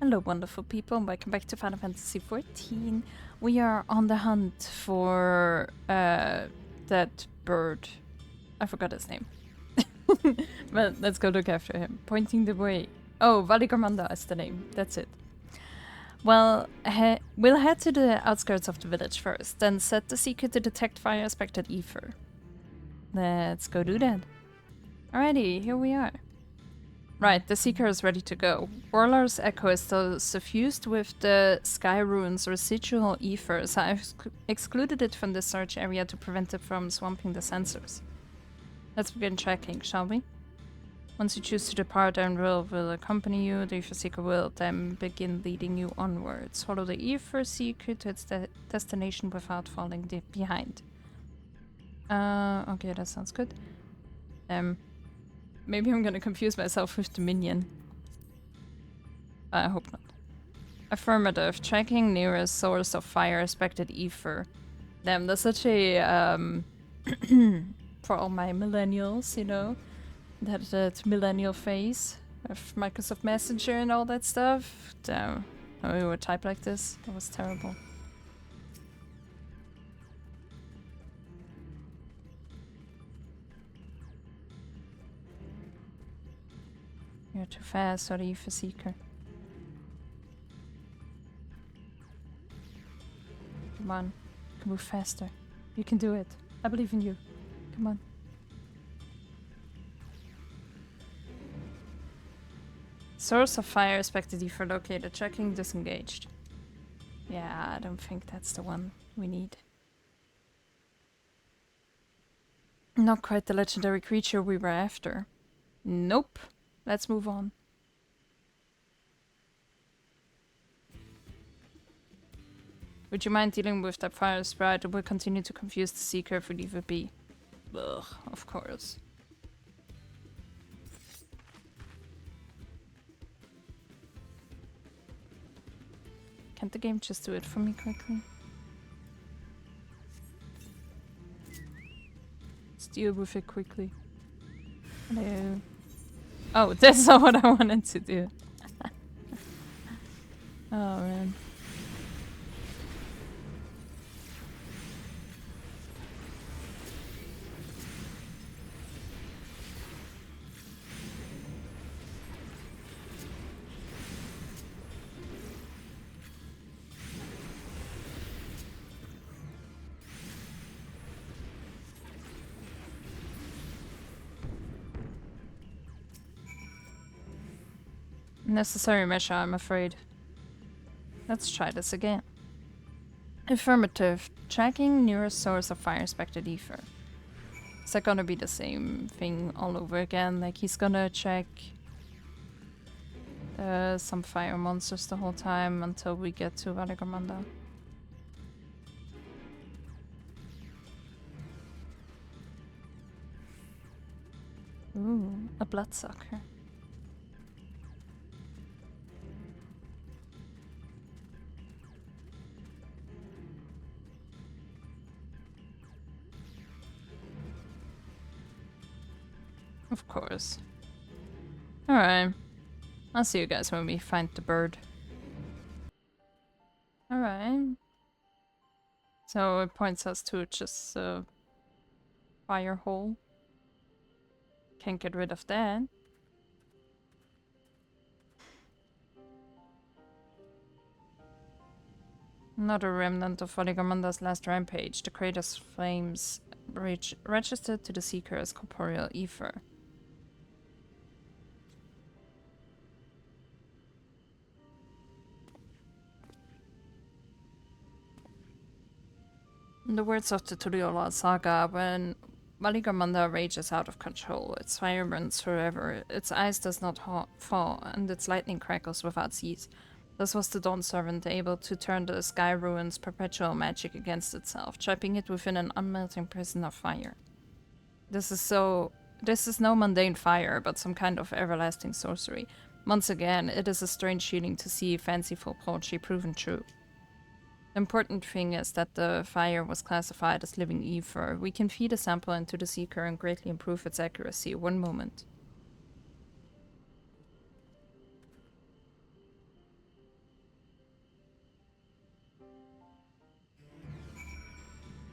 Hello, wonderful people, and welcome back to Final Fantasy XIV. We are on the hunt for that bird. I forgot his name. But let's go look after him. Pointing the way. Oh, Valigarmanda is the name. That's it. Well, we'll head to the outskirts of the village first, then set the seeker to detect fire-aspected ether. Let's go do that. Alrighty, here we are. Right, the Seeker is ready to go. Worqor Lar's echo is still suffused with the Sky Rune's residual ether, so I've excluded it from the search area to prevent it from swamping the sensors. Let's begin tracking, shall we? Once you choose to depart, Dawntrail will accompany you. The Ether Seeker will then begin leading you onwards. Follow the Ether Seeker to its destination without falling behind. Okay, that sounds good. Maybe I'm gonna confuse myself with the minion. I hope not. Affirmative. Tracking nearest source of fire-aspected ether. Damn, that's such a, for all my millennials, you know? That millennial phase of Microsoft Messenger and all that stuff. Damn. Oh, we would type like this? That was terrible. You're too fast, sorry, Ether Seeker. Come on, you can move faster. You can do it. I believe in you. Come on. Source of fire expected ether located. Tracking disengaged. Yeah, I don't think that's the one we need. Not quite the legendary creature we were after. Nope. Let's move on. Would you mind dealing with that fire sprite? It will continue to confuse the Seeker if we leave it be. Ugh, of course. Can't the game just do it for me quickly? Let's deal with it quickly. Hello. Oh, that's not what I wanted to do. Oh, man. Necessary measure, I'm afraid. Let's try this again. Affirmative. Tracking nearest source of fire-aspected ether. Is that gonna be the same thing all over again? Like he's gonna check some fire monsters the whole time until we get to Valigarmanda. Ooh, a bloodsucker. Of course. Alright. I'll see you guys when we find the bird. Alright. So it points us to just a fire hole. Can't get rid of that. Another remnant of Valigarmanda's last rampage. The crater's flames registered to the Seeker as corporeal ether. In the words of the Tulliola saga, when Valigarmanda rages out of control, its fire burns forever, its ice does not fall, and its lightning crackles without cease. Thus was the Dawn Servant able to turn the Sky Ruin's perpetual magic against itself, trapping it within an unmelting prison of fire. This is no mundane fire, but some kind of everlasting sorcery. Once again, it is a strange feeling to see fanciful poetry proven true. The important thing is that the fire was classified as living ether. We can feed a sample into the Seeker and greatly improve its accuracy. One moment.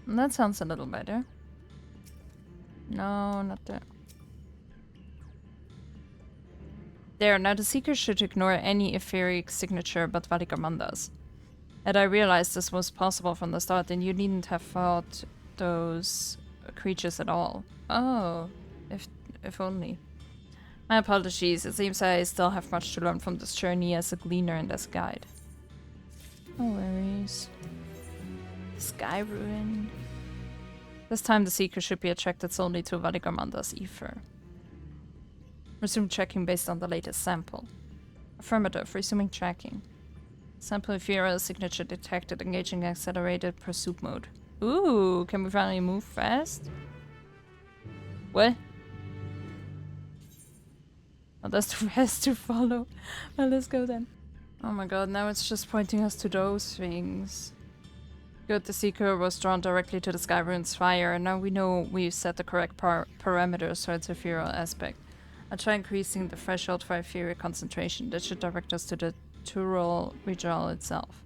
That sounds a little better. No, not that. There, now the Seeker should ignore any etheric signature but Valigarmanda's. Had I realized this was possible from the start, then you needn't have fought those creatures at all. Oh, if only. My apologies, it seems I still have much to learn from this journey as a gleaner and as a guide. No worries. Sky Ruin. This time the Seeker should be attracted solely to Valigarmanda's ether. Resume tracking based on the latest sample. Affirmative, resuming tracking. Sample viera signature detected, engaging accelerated pursuit mode. Ooh, can we finally move fast? What? Oh, that's too fast to follow. Well, let's go then. Oh my god, now it's just pointing us to those things. Good, the Seeker was drawn directly to the Sky Ruin's fire, and now we know we've set the correct parameters for its ethereal aspect. I'll try increasing the threshold for ethereal concentration. That should direct us to the Tural regional itself.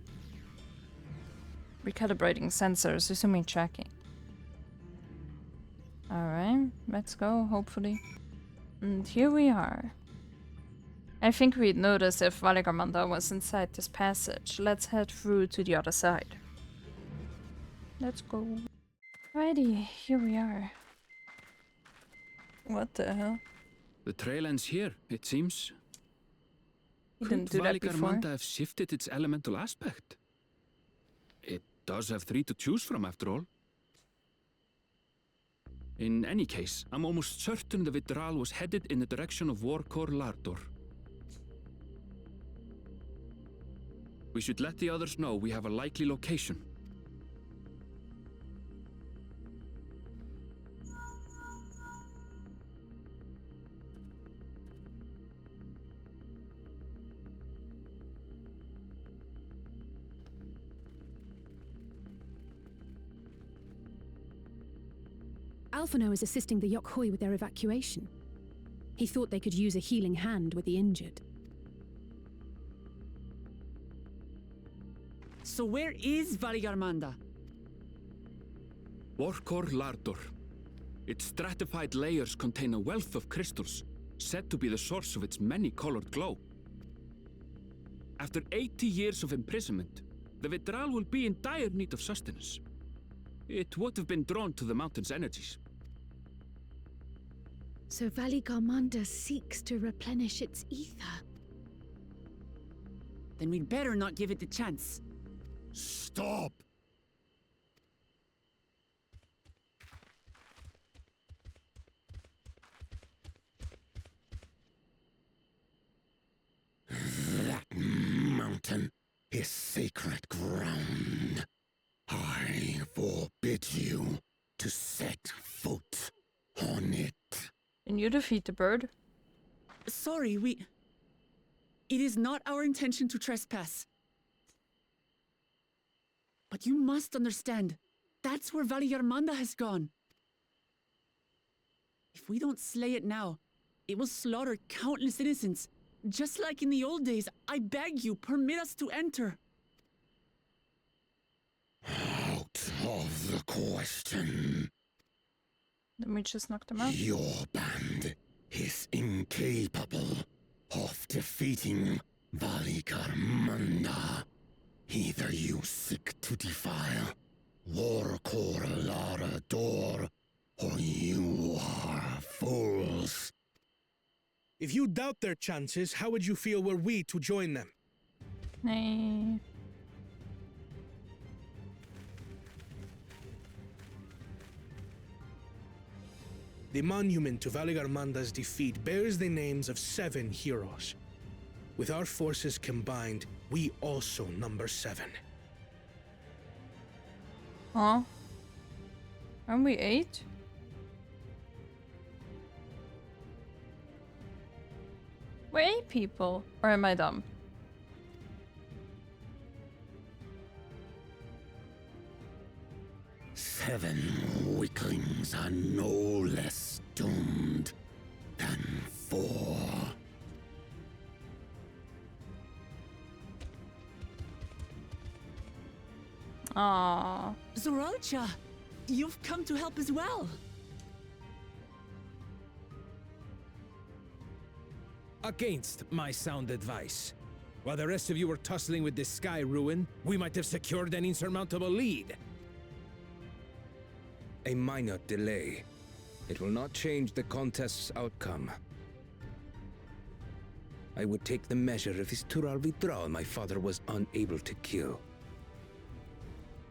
Recalibrating sensors, resuming tracking. Alright, let's go, hopefully. And here we are. I think we'd notice if Valigarmanda was inside this passage. Let's head through to the other side. Let's go. Alrighty, here we are. What the hell? The trail ends here, it seems. You didn't do that before. Valigarmanda have shifted its elemental aspect? It does have 3 to choose from, after all. In any case, I'm almost certain the Vitral was headed in the direction of Worqor Lar Dor. We should let the others know we have a likely location. Alphino is assisting the Yokhoi with their evacuation. He thought they could use a healing hand with the injured. So where is Valigarmanda? Worqor Lar Dor. Its stratified layers contain a wealth of crystals, said to be the source of its many-colored glow. After 80 years of imprisonment, the Vitral will be in dire need of sustenance. It would have been drawn to the mountain's energies. So Valigarmanda seeks to replenish its ether. Then we'd better not give it the chance. Stop! That mountain is sacred ground. I forbid you to set foot on it. Can you defeat the bird? Sorry, It is not our intention to trespass. But you must understand, that's where Valigarmanda has gone. If we don't slay it now, it will slaughter countless innocents. Just like in the old days, I beg you, permit us to enter. Out of the question. Then we just knocked them out. Your band is incapable of defeating Valigarmanda. Either you seek to defile Worqor Lar Dor, or you are fools. If you doubt their chances, how would you feel were we to join them? Nay. The monument to Valigarmanda's defeat bears the names of 7 heroes. With our forces combined, we also number 7. Huh? Aren't we 8? We're 8 people. Or am I dumb? Seven weaklings are no less doomed than 4. Aww. Zoralcha! you've come to help as well. Against my sound advice. While the rest of you were tussling with this sky ruin, we might have secured an insurmountable lead. A minor delay. It will not change the contest's outcome. I would take the measure of his Tural withdrawal my father was unable to kill.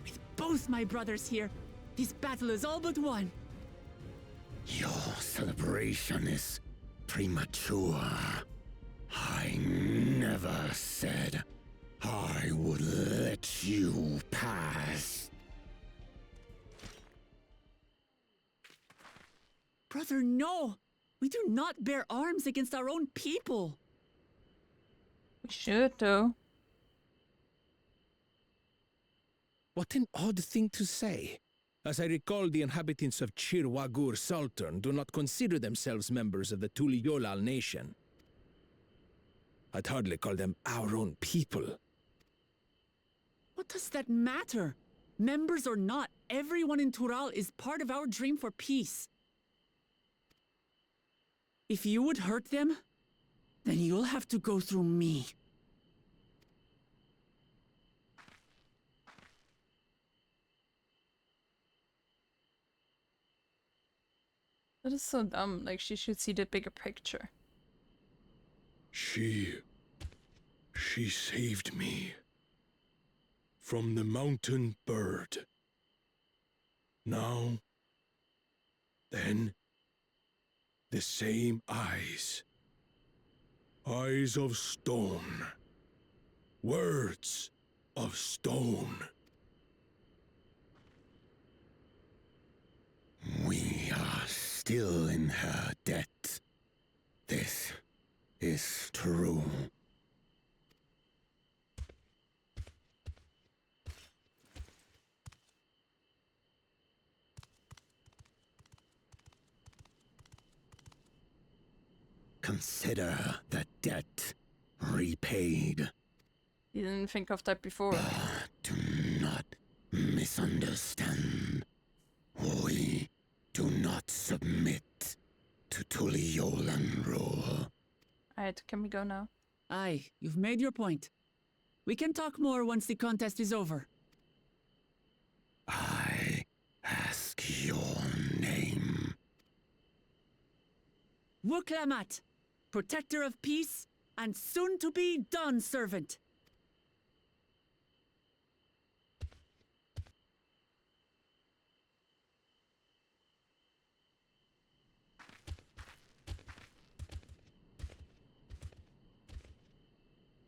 With both my brothers here, this battle is all but won. Your celebration is premature. I never said I would let you pass. Brother, no! We do not bear arms against our own people. We should, though. What an odd thing to say. As I recall, the inhabitants of Chir Wagur Sultan do not consider themselves members of the Tuliolal nation. I'd hardly call them our own people. What does that matter? Members or not, everyone in Tural is part of our dream for peace. If you would hurt them, then you'll have to go through me. That is so dumb. Like, she should see the bigger picture. She saved me from the mountain bird. Now, then, the same eyes. Eyes of stone. Words of stone. We are still in her debt. This is true. Consider the debt repaid. You didn't think of that before. Do not misunderstand. We do not submit to Tuliolan rule. Alright, can we go now? Aye, you've made your point. We can talk more once the contest is over. I ask your name. Wuklamat, protector of peace, and soon-to-be Dawn servant.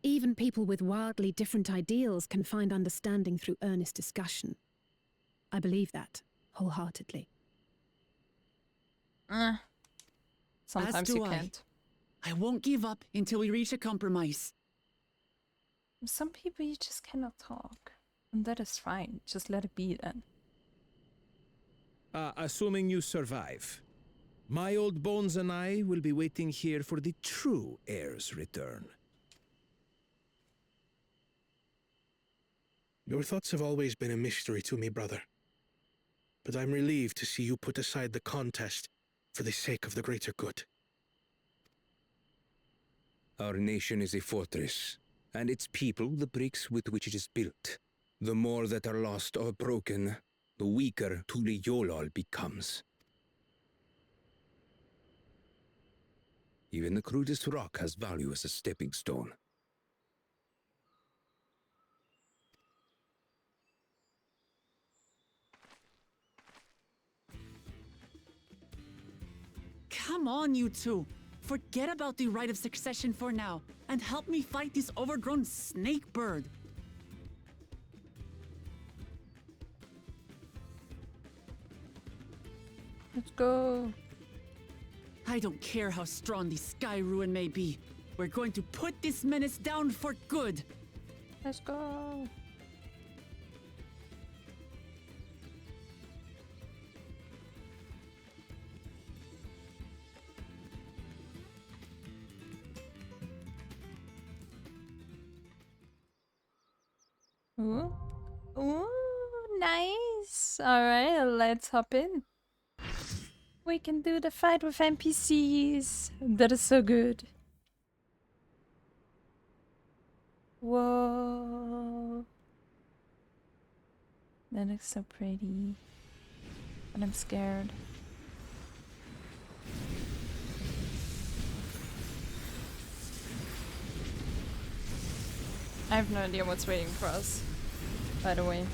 Even people with wildly different ideals can find understanding through earnest discussion. I believe that, wholeheartedly. Sometimes do you I. can't. I won't give up until we reach a compromise. Some people you just cannot talk. And that is fine. Just let it be then. Assuming you survive, my old bones and I will be waiting here for the true heir's return. Your thoughts have always been a mystery to me, brother. But I'm relieved to see you put aside the contest for the sake of the greater good. Our nation is a fortress, and its people the bricks with which it is built. The more that are lost or broken, the weaker Tuliolal becomes. Even the crudest rock has value as a stepping stone. Come on, you two. Forget about the right of succession for now, and help me fight this overgrown snake bird. Let's go. I don't care how strong the sky ruin may be. We're going to put this menace down for good. Let's go. Ooh. Ooh, nice. NPCs. Alright, let's hop in. We can do the fight with NPCs. That is so good. Whoa. That looks so pretty. But I'm scared. I have no idea what's waiting for us, by the way.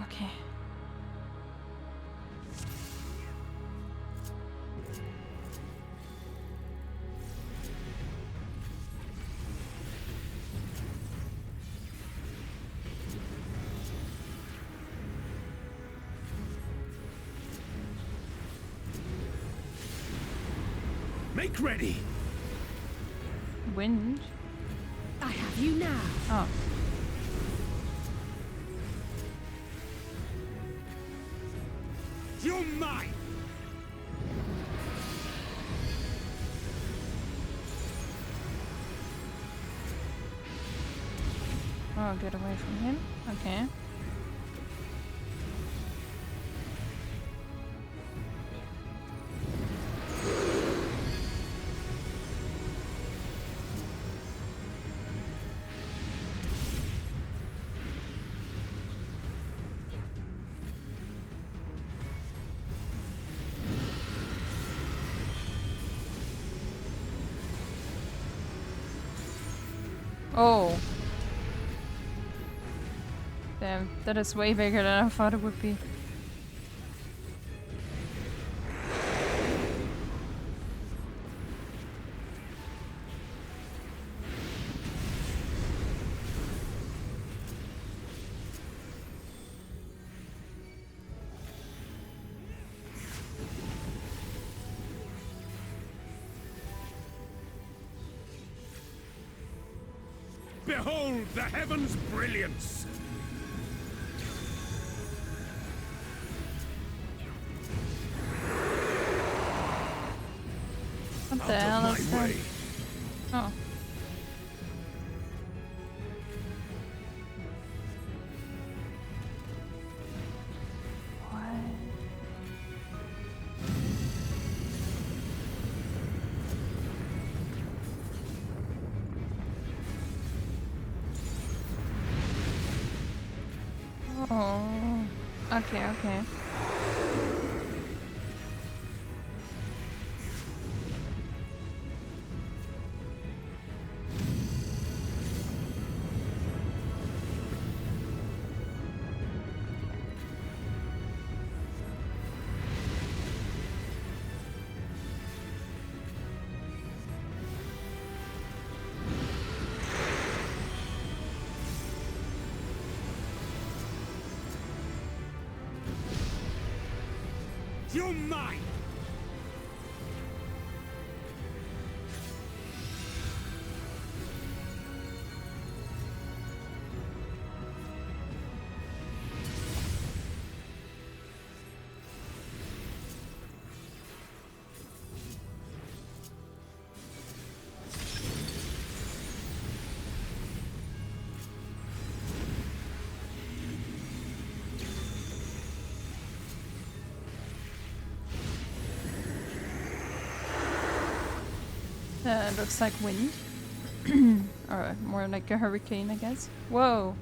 Okay. Make ready! Wind? I have you now. Oh. You're mine! Oh, get away from him? Okay. Oh. Damn, that is way bigger than I thought it would be. Behold the heavens' brilliance! What the hell is that? Oh. What? Oh. Okay, okay. You're mine! Looks like wind. Or more like a hurricane, I guess. Whoa!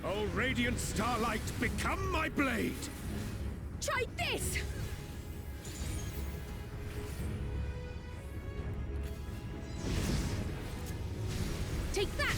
Oh, radiant starlight, become my blade! Try this! Take that!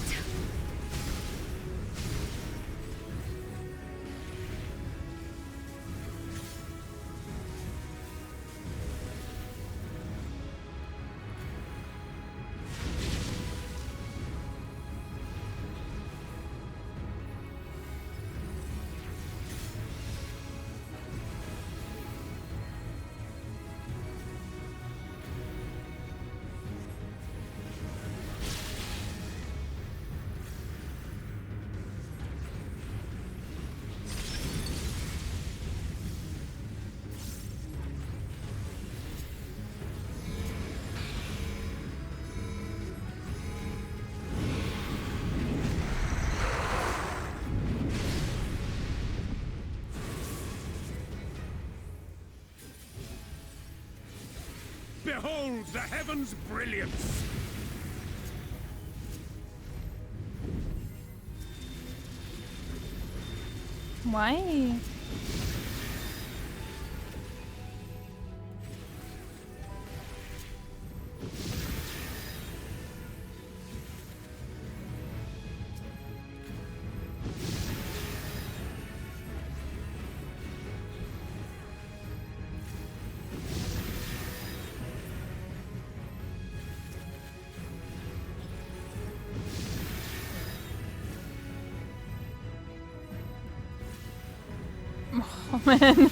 Behold the heavens' brilliance! Why? Oh man.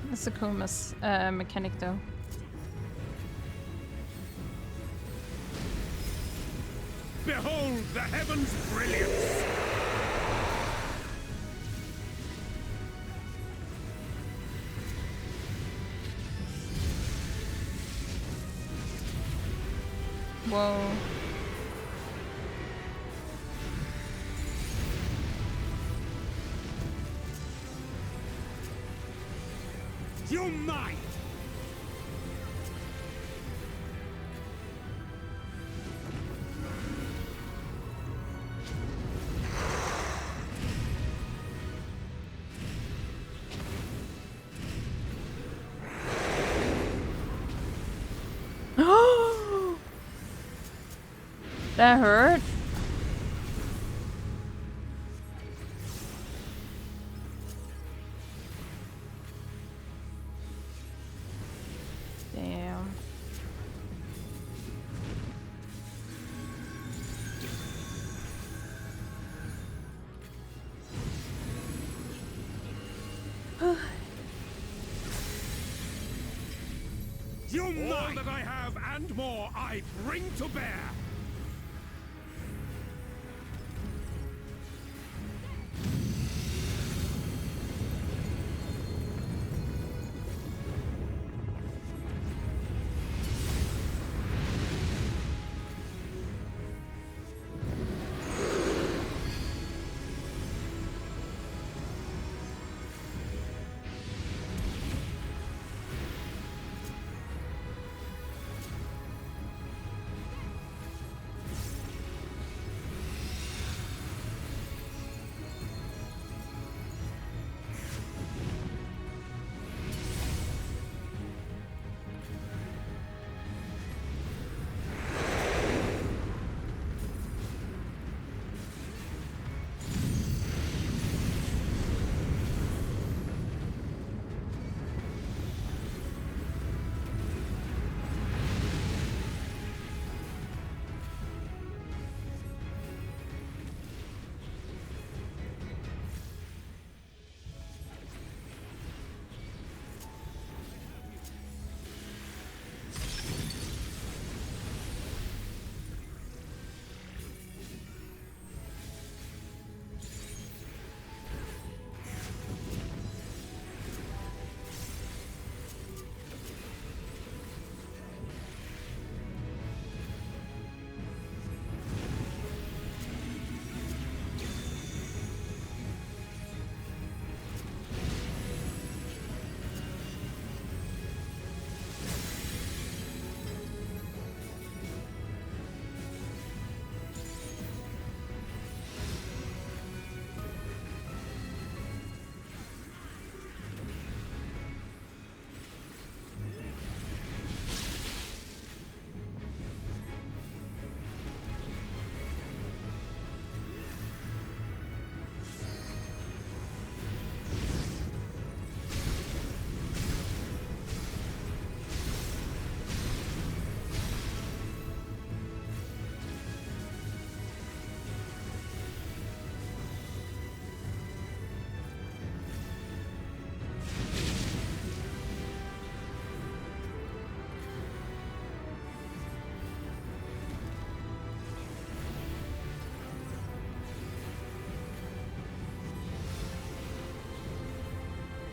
That's a cool mechanic though. Behold the heavens' brilliance! Whoa. You might! That hurt. Damn. You might! All that I have and more I bring to bear!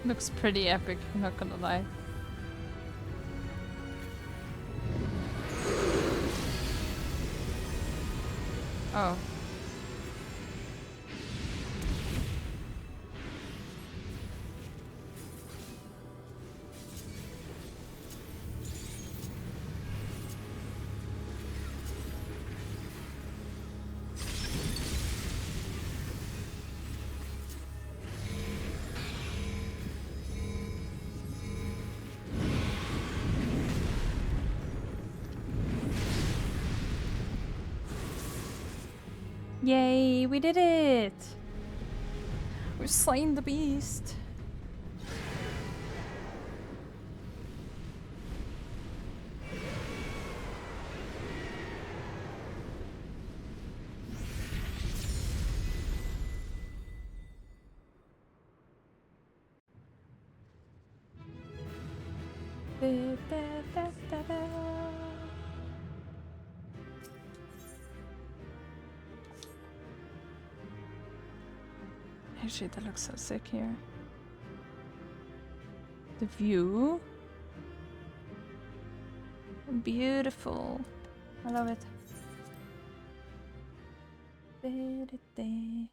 Looks pretty epic, I'm not gonna lie. Oh. Yay, we did it! We've slain the beast. Da, da, da, da, da. Actually, that looks so sick here. The view. Beautiful. I love it. Da-da-da.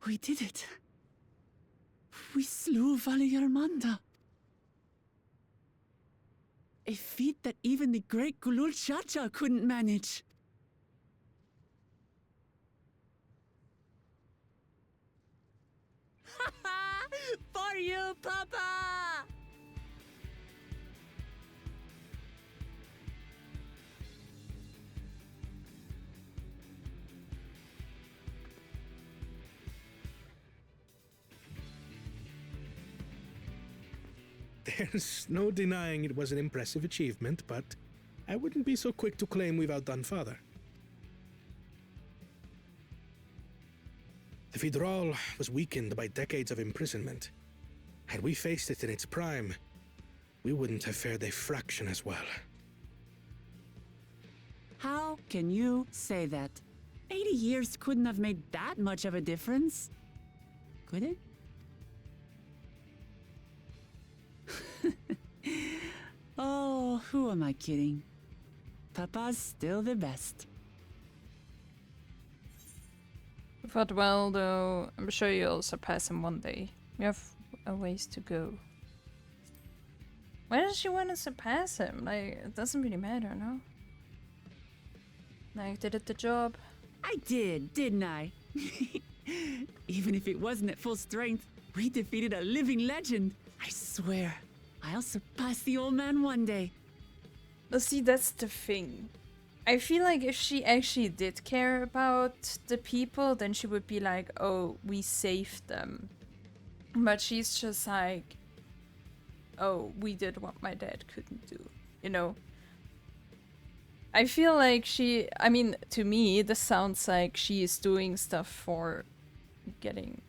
We did it. We slew Valigarmanda. A feat that even the great Gulul Chacha couldn't manage. For you, Papa! There's no denying it was an impressive achievement, but I wouldn't be so quick to claim we've outdone Father. The Federal was weakened by decades of imprisonment. Had we faced it in its prime, we wouldn't have fared a fraction as well. How can you say that? 80 years couldn't have made that much of a difference. Could it? Oh, who am I kidding? Papa's still the best. You fought well, though. I'm sure you'll surpass him one day. You have a ways to go. Why does she want to surpass him? Like, it doesn't really matter, no? Like, did it the job? I did, didn't I? Even if it wasn't at full strength, we defeated a living legend. I swear, I'll surpass the old man one day. Well, see, that's the thing. I feel like if she actually did care about the people, then she would be like, oh, we saved them. But she's just like, oh, we did what my dad couldn't do, you know? I feel like I mean, to me, this sounds like she is doing stuff for getting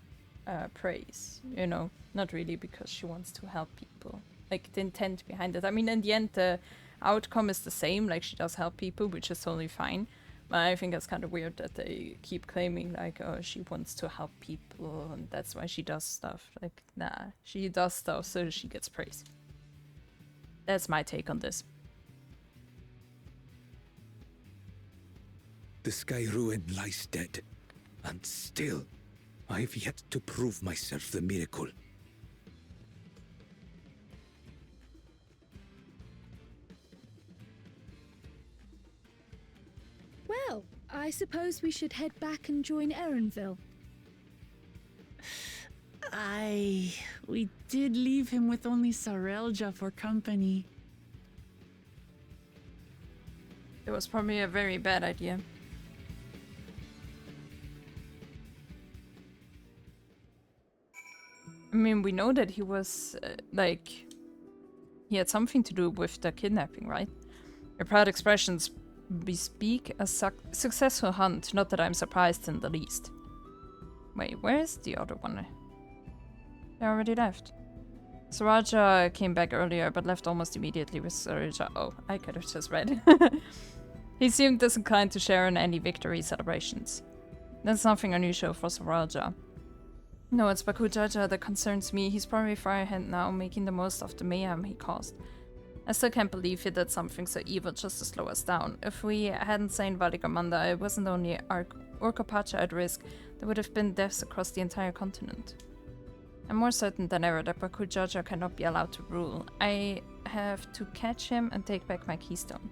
praise, you know? Not really because she wants to help people. Like, the intent behind it. I mean, in the end, the outcome is the same. Like, she does help people, which is totally fine. But I think it's kind of weird that they keep claiming, like, oh, she wants to help people, and that's why she does stuff. Like, nah, she does stuff so she gets praise. That's my take on this. The Sky Ruin lies dead, and still, I've yet to prove myself the miracle. Well, I suppose we should head back and join Erenville. We did leave him with only Sarelja for company. It was probably a very bad idea. I mean, we know that he was, he had something to do with the kidnapping, right? Your proud expressions bespeak a successful hunt, not that I'm surprised in the least. Wait, where is the other one? They already left. Saraja came back earlier, but left almost immediately with Saraja. Oh, I could have just read. He seemed disinclined to share in any victory celebrations. That's nothing unusual for Saraja. No, it's Bakujaja that concerns me. He's probably far ahead now, making the most of the mayhem he caused. I still can't believe he did something so evil just to slow us down. If we hadn't slain Valigarmanda, it wasn't only Orkopacha at risk, there would have been deaths across the entire continent. I'm more certain than ever that Bakujaja cannot be allowed to rule. I have to catch him and take back my keystone.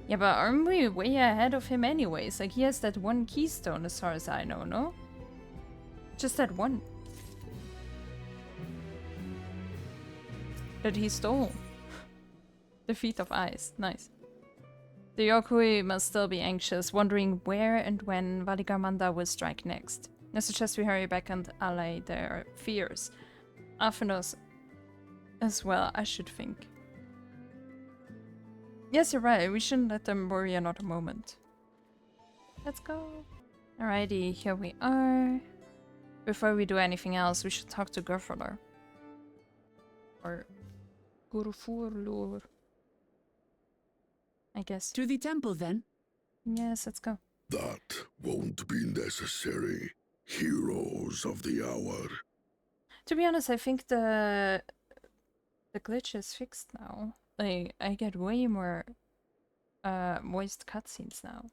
Yeah, but aren't we way ahead of him anyways? Like, he has that one keystone as far as I know, no? Just that one. That he stole. The Feet of Ice. Nice. The Yokui must still be anxious, wondering where and when Valigarmanda will strike next. I suggest we hurry back and allay their fears. Aphanos as well, I should think. Yes, you're right. We shouldn't let them worry another moment. Let's go. Alrighty, here we are. Before we do anything else, we should talk to Worqor Lar. Or Worqor Lar, I guess. To the temple, then. Yes, let's go. That won't be necessary. Heroes of the hour. To be honest, I think the glitch is fixed now. Like, I get way more moist cutscenes now.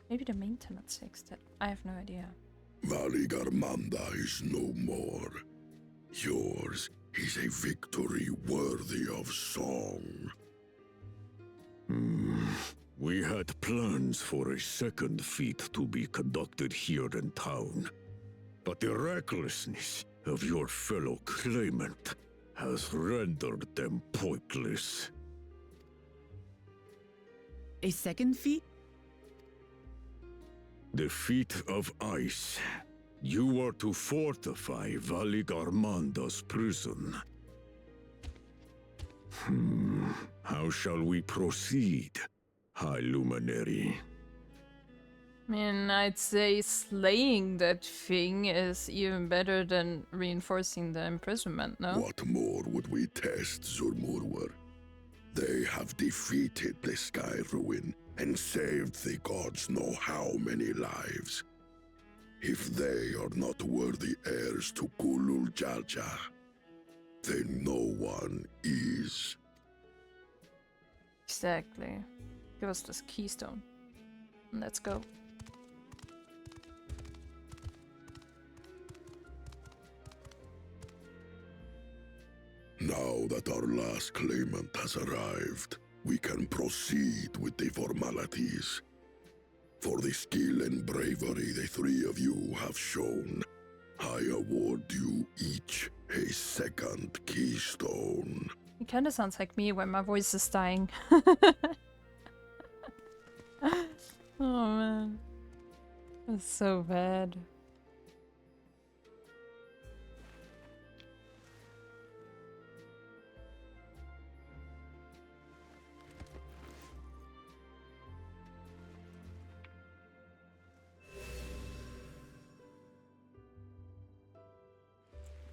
Maybe the maintenance fixed it. I have no idea. Valigarmanda is no more. Yours is a victory worthy of song. We had plans for a second feat to be conducted here in town, but the recklessness of your fellow claimant has rendered them pointless. A second feat? The Feet of Ice. You are to fortify Valigarmanda's prison. How shall we proceed, High Luminary? I mean, I'd say slaying that thing is even better than reinforcing the imprisonment, no? What more would we test, Zurmurwer? They have defeated the Sky Ruin and saved the gods know how many lives. If they are not worthy heirs to Kulul Jalja, then no one is. Exactly. Give us this keystone. Let's go. Now that our last claimant has arrived, we can proceed with the formalities. For the skill and bravery the three of you have shown, I award you each a second keystone. It kinda sounds like me when my voice is dying. Oh man. That's so bad.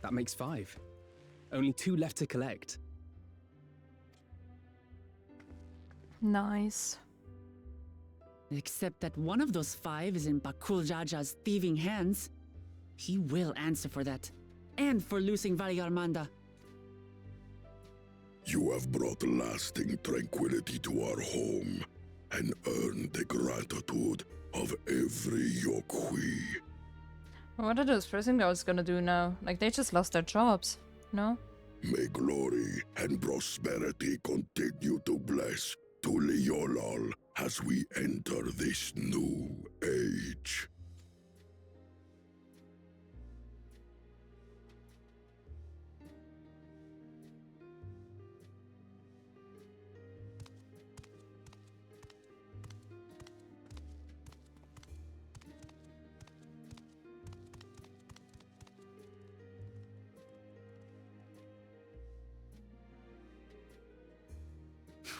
That makes 5. Only 2 left to collect. Nice. Except that one of those 5 is in Bakujaja's thieving hands. He will answer for that. And for losing Valigarmanda. You have brought lasting tranquility to our home and earned the gratitude of every Yokui. What are those prison guards gonna do now? Like, they just lost their jobs, no? May glory and prosperity continue to bless Tuliyollal as we enter this new age.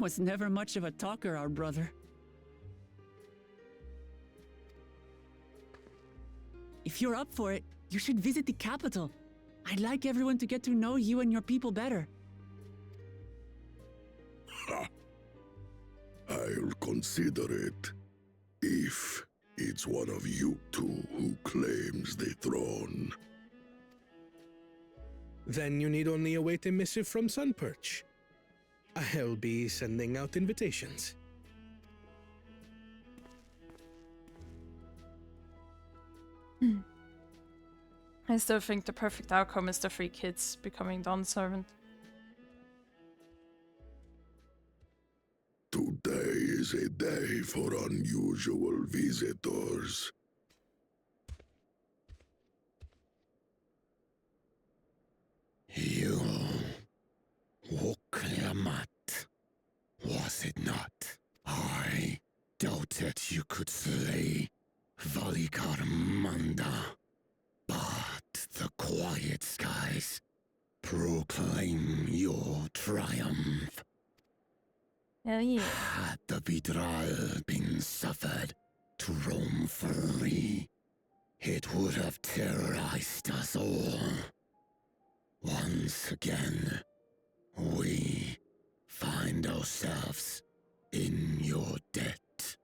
Was never much of a talker, our brother. If you're up for it, you should visit the capital. I'd like everyone to get to know you and your people better. Ha! I'll consider it. If it's one of you two who claims the throne. Then you need only await a missive from Sunperch. I'll be sending out invitations. I still think the perfect outcome is the 3 kids becoming Dawn's servant. Today is a day for unusual visitors. You... Worqor, was it not? I doubted you could slay Valigarmanda. But the quiet skies proclaim your triumph. Hell yeah. Had the viera been suffered to roam free, it would have terrorized us all. Once again, we find ourselves in your debt.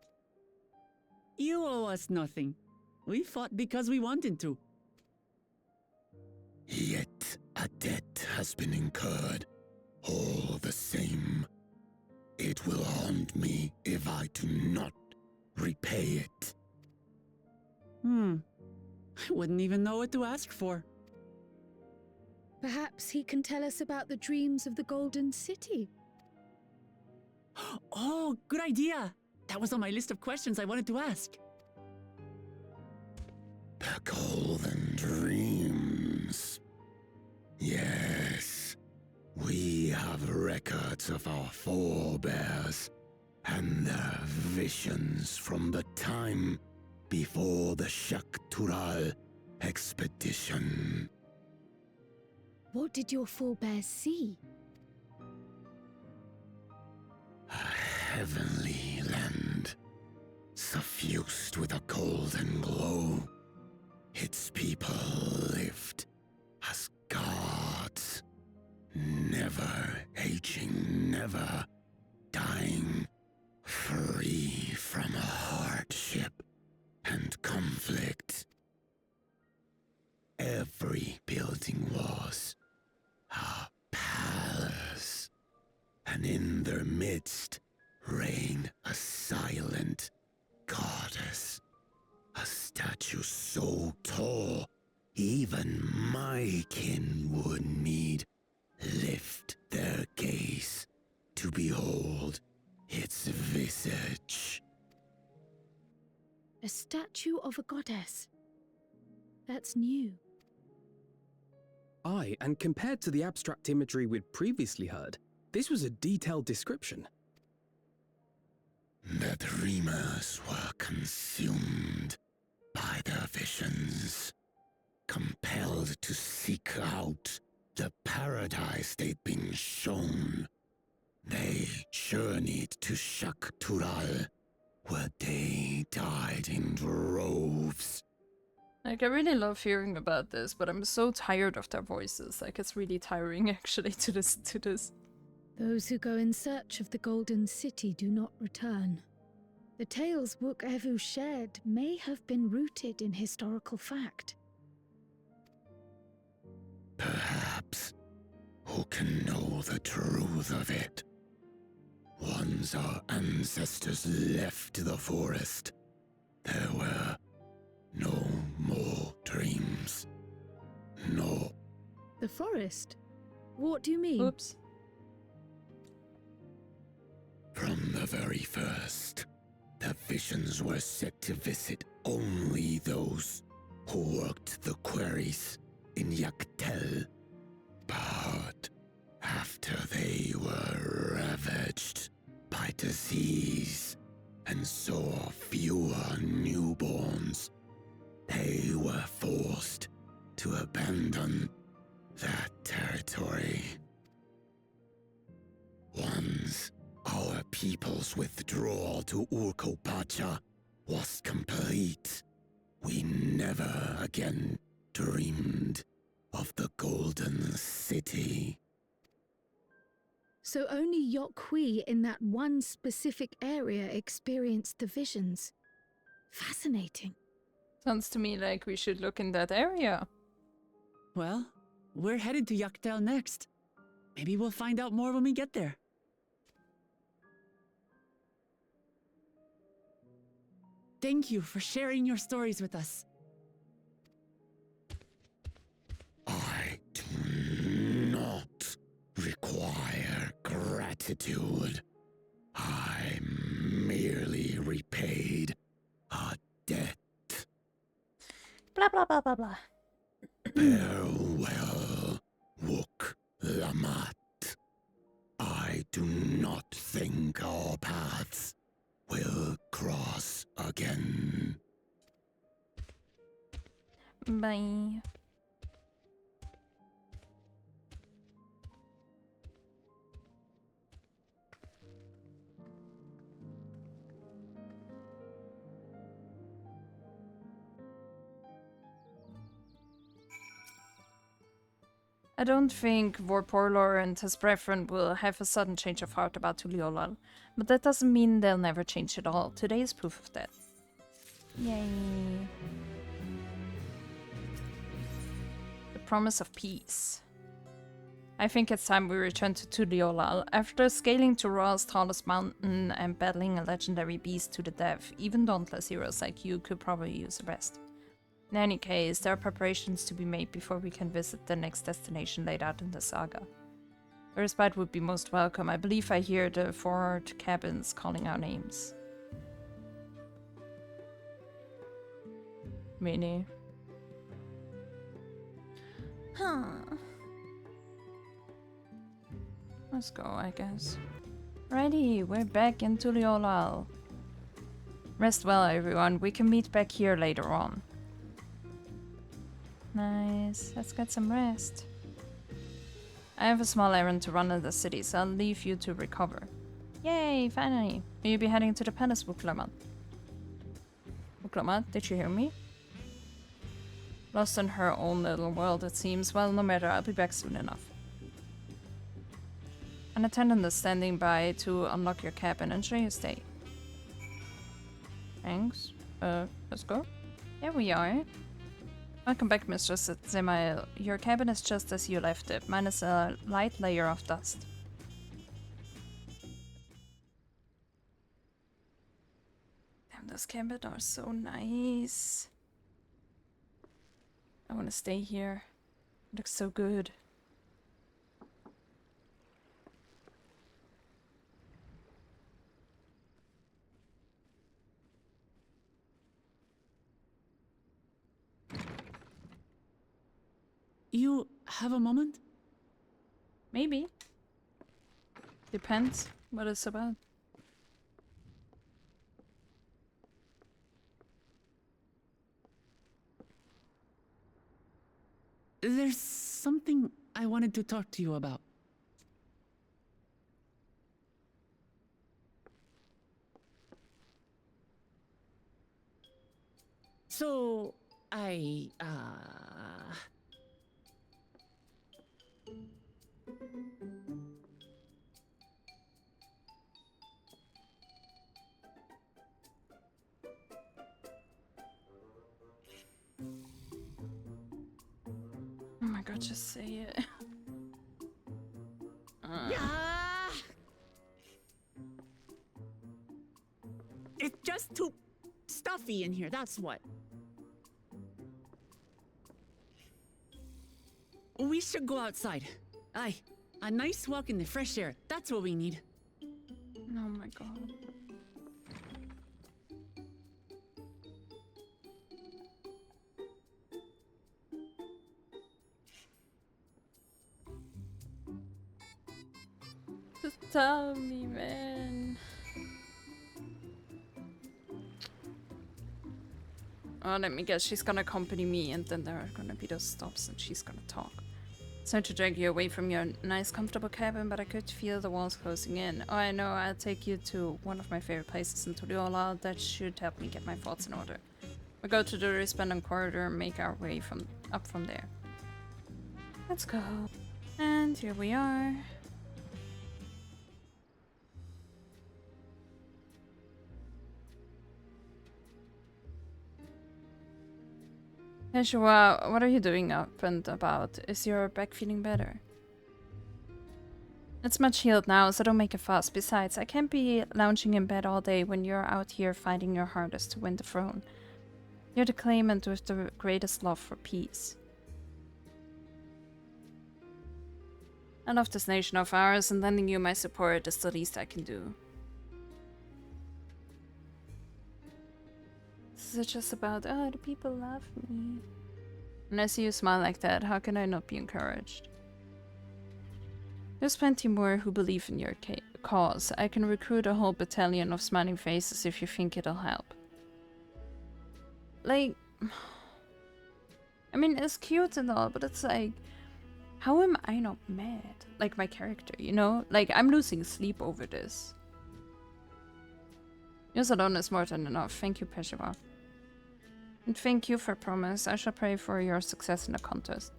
You owe us nothing. We fought because we wanted to. Yet a debt has been incurred. All the same, it will haunt me if I do not repay it. I wouldn't even know what to ask for. Perhaps he can tell us about the dreams of the Golden City. Oh, good idea! That was on my list of questions I wanted to ask. The Golden Dreams. Yes, we have records of our forebears and their visions from the time before the XIV expedition. What did your forebears see? A heavenly land, suffused with a golden glow. Its people lived as gods, never aging, never dying, free from hardship and conflict. Every building was a palace, and in their midst reigned a silent goddess, a statue so tall even my kin would need lift their gaze to behold its visage. A statue of a goddess. That's new. Aye, and compared to the abstract imagery we'd previously heard, this was a detailed description. The dreamers were consumed by their visions, compelled to seek out the paradise they'd been shown. They journeyed to XIV, where they died in droves. Like, I really love hearing about this, but I'm so tired of their voices. Like, it's really tiring, actually, to listen to this. Those who go in search of the Golden City do not return. The tales Worqor shared may have been rooted in historical fact. Perhaps. Who can know the truth of it? Once our ancestors left the forest, there were no more dreams. No. The forest? What do you mean? Oops. From the very first, the visions were set to visit only those who worked the quarries in XIV. But after they were ravaged by disease and saw fewer newborns, they were forced to abandon that territory. Once our people's withdrawal to Worqor was complete, we never again dreamed of the Golden City. So only XIV in that one specific area experienced the visions. Fascinating. Sounds to me like we should look in that area. Well, we're headed to Dawntrail next. Maybe we'll find out more when we get there. Thank you for sharing your stories with us. I do not require gratitude. I merely repaid a debt. Blah blah blah blah blah. Farewell, Worqor. I do not think our paths will cross again. Bye. I don't think Worqor Lar and his brethren will have a sudden change of heart about Tuliyollal, but that doesn't mean they'll never change at all. Today is proof of that. Yay. The promise of peace. I think it's time we return to Tuliyollal. After scaling to Ra's tallest mountain and battling a legendary beast to the death, even dauntless heroes like you could probably use a rest. In any case, there are preparations to be made before we can visit the next destination laid out in the saga. A respite would be most welcome. I believe I hear the forward cabins calling our names. Really? Huh. Let's go, I guess. Righty, we're back in Tuliyollal. Rest well, everyone. We can meet back here later on. Nice. Let's get some rest. I have a small errand to run in the city, so I'll leave you to recover. Yay, finally. Will you be heading to the palace, Valigarmanda? Valigarmanda, did you hear me? Lost in her own little world, it seems. Well, no matter, I'll be back soon enough. An attendant is standing by to unlock your cabin. Enjoy your stay. Thanks. Let's go. There we are. Welcome back, Mistress Zemael. Your cabin is just as you left it, minus a light layer of dust. Damn, those cabins are so nice. I want to stay here. It looks so good. You have a moment? Maybe. Depends what it's about. There's something I wanted to talk to you about. So, Oh my god, just say it. It's just too stuffy in here, that's what. We should go outside. Aye, a nice walk in the fresh air. That's what we need. Oh my god. Just tell me, man. Oh, let me guess. She's gonna accompany me, and then there are gonna be those stops, and she's gonna talk. Sorry to drag you away from your nice, comfortable cabin, but I could feel the walls closing in. Oh, I know. I'll take you to one of my favorite places in Tuliyollal. That should help me get my thoughts in order. We'll go to the resplendent corridor and make our way up from there. Let's go. And here we are. Joshua, what are you doing up and about? Is your back feeling better? It's much healed now, so don't make a fuss. Besides, I can't be lounging in bed all day when you're out here fighting your hardest to win the throne. You're the claimant with the greatest love for peace. I love this nation of ours, and lending you my support is the least I can do. This is just about, oh, the people love me. When I see you smile like that, how can I not be encouraged? There's plenty more who believe in your cause. I can recruit a whole battalion of smiling faces if you think it'll help. Like, I mean, it's cute and all, but it's like, how am I not mad? Like my character, you know? Like, I'm losing sleep over this. Yours alone is more than enough. Thank you, Peshua. And thank you for promise. I shall pray for your success in the contest.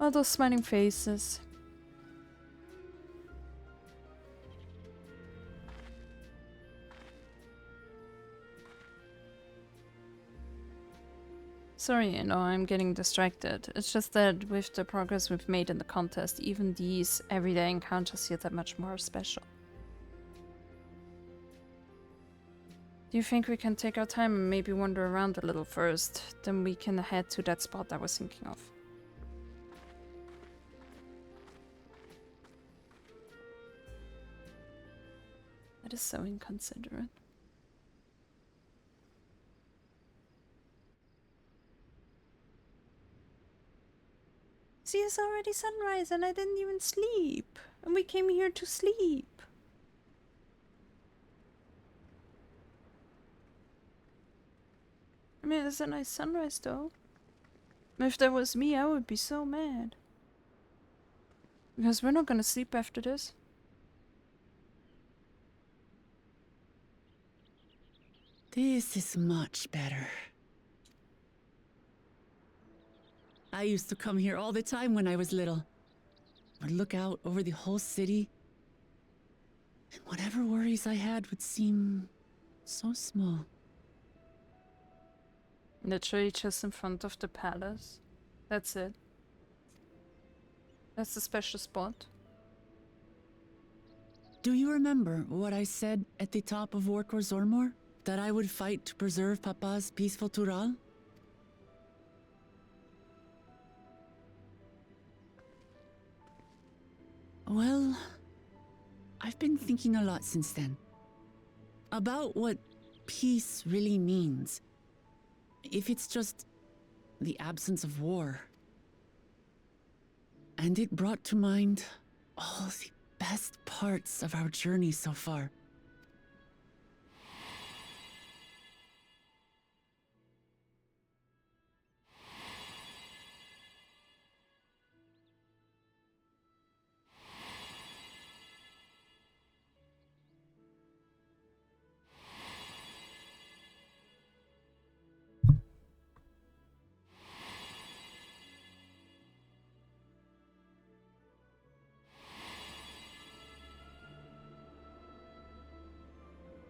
All those smiling faces. Sorry, you know, I'm getting distracted. It's just that with the progress we've made in the contest, even these everyday encounters feel that much more special. Do you think we can take our time and maybe wander around a little first? Then we can head to that spot I was thinking of. That is so inconsiderate. See, it's already sunrise and I didn't even sleep. And we came here to sleep. I mean, it's a nice sunrise though. If that was me, I would be so mad. Because we're not gonna sleep after this. This is much better. I used to come here all the time when I was little. Would look out over the whole city, and whatever worries I had would seem so small. Literally just in front of the palace. That's it. That's the special spot. Do you remember what I said at the top of Worqor Zormor? That I would fight to preserve Papa's peaceful Tural? Well, I've been thinking a lot since then. About what peace really means. If it's just the absence of war. And it brought to mind all the best parts of our journey so far.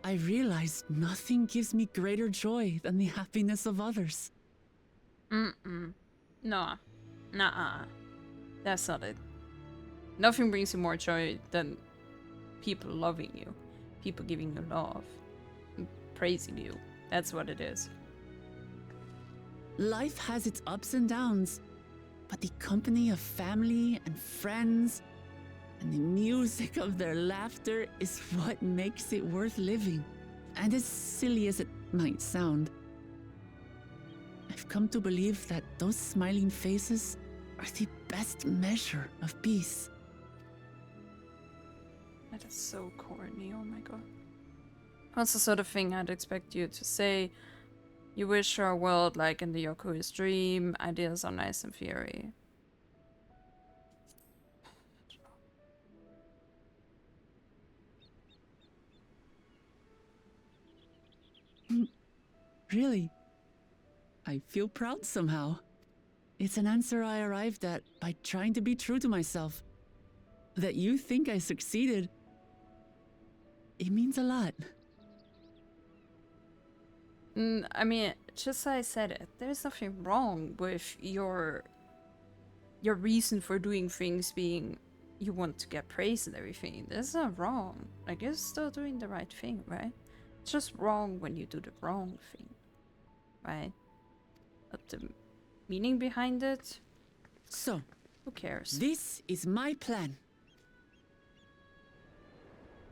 I realized nothing gives me greater joy than the happiness of others. No. Nuh-uh. That's not it. Nothing brings you more joy than people loving you. People giving you love. And praising you. That's what it is. Life has its ups and downs, but the company of family and friends and the music of their laughter is what makes it worth living. And as silly as it might sound, I've come to believe that those smiling faces are the best measure of peace. That is so corny, oh my god. That's the sort of thing I'd expect you to say. You wish for a world like in the Yoku's dream. Ideas are nice in theory. Really? I feel proud somehow. It's an answer I arrived at by trying to be true to myself. That you think I succeeded It means a lot. I mean, just as I said it, there's nothing wrong with your reason for doing things being you want to get praise and everything. That's not wrong. Like, you're still doing the right thing, right? It's just wrong when you do the wrong thing, right? But the meaning behind it, So, who cares? this is my plan.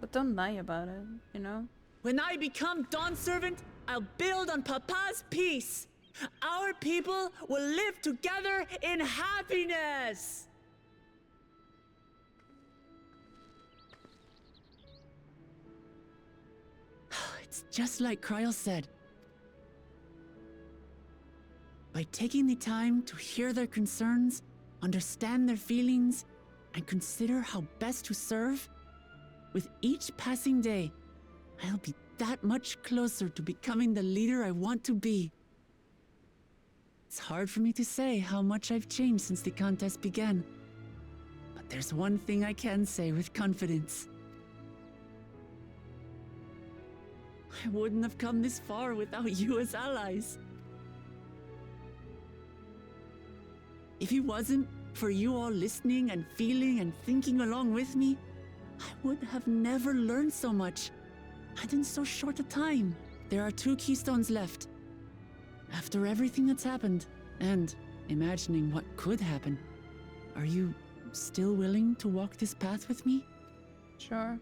But don't lie about it, you know? When I become Dawn Servant, I'll build on Papa's peace. Our people will live together in happiness. It's just like Kryl said. By taking the time to hear their concerns, understand their feelings, and consider how best to serve, with each passing day, I'll be that much closer to becoming the leader I want to be. It's hard for me to say how much I've changed since the contest began. But there's one thing I can say with confidence. I wouldn't have come this far without you as allies. If it wasn't for you all listening and feeling and thinking along with me, I would have never learned so much, and in so short a time. There are 2 keystones left. After everything that's happened, and imagining what could happen, are you still willing to walk this path with me? Sure.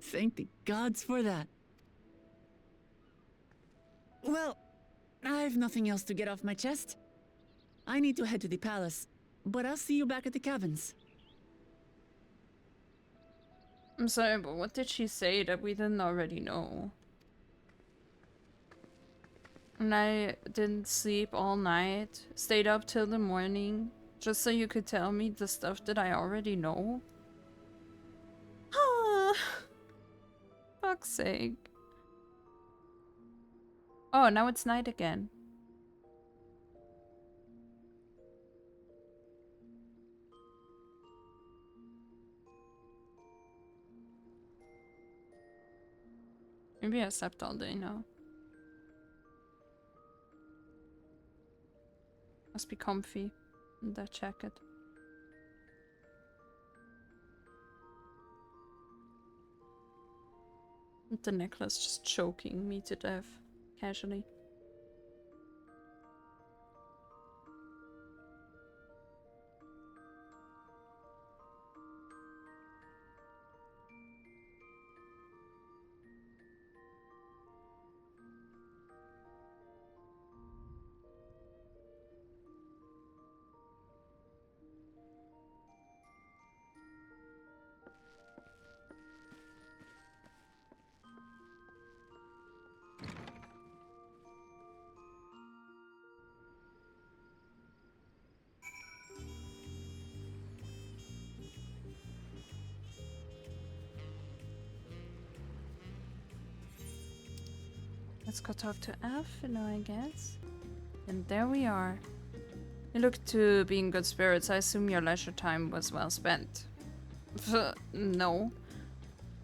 Thank the gods for that. Well, I've nothing else to get off my chest. I need to head to the palace, but I'll see you back at the cabins. I'm sorry, but what did she say that we didn't already know? And I didn't sleep all night, stayed up till the morning, just so you could tell me the stuff that I already know? Fuck's sake. Oh, now it's night again. Maybe I slept all day now. Must be comfy in that jacket. And the necklace just choking me to death, casually. Let's go talk to F, I guess. And there we are. You look to be in good spirits. I assume your leisure time was well spent. No.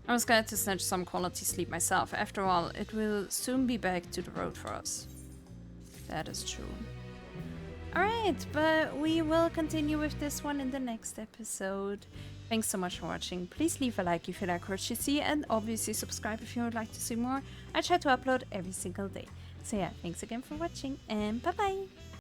I was glad to snatch some quality sleep myself. After all, it will soon be back to the road for us. That is true. Alright, but we will continue with this one in the next episode. Thanks so much for watching. Please leave a like if you like what you see, and obviously subscribe if you would like to see more. I try to upload every single day. So yeah, thanks again for watching, and bye bye!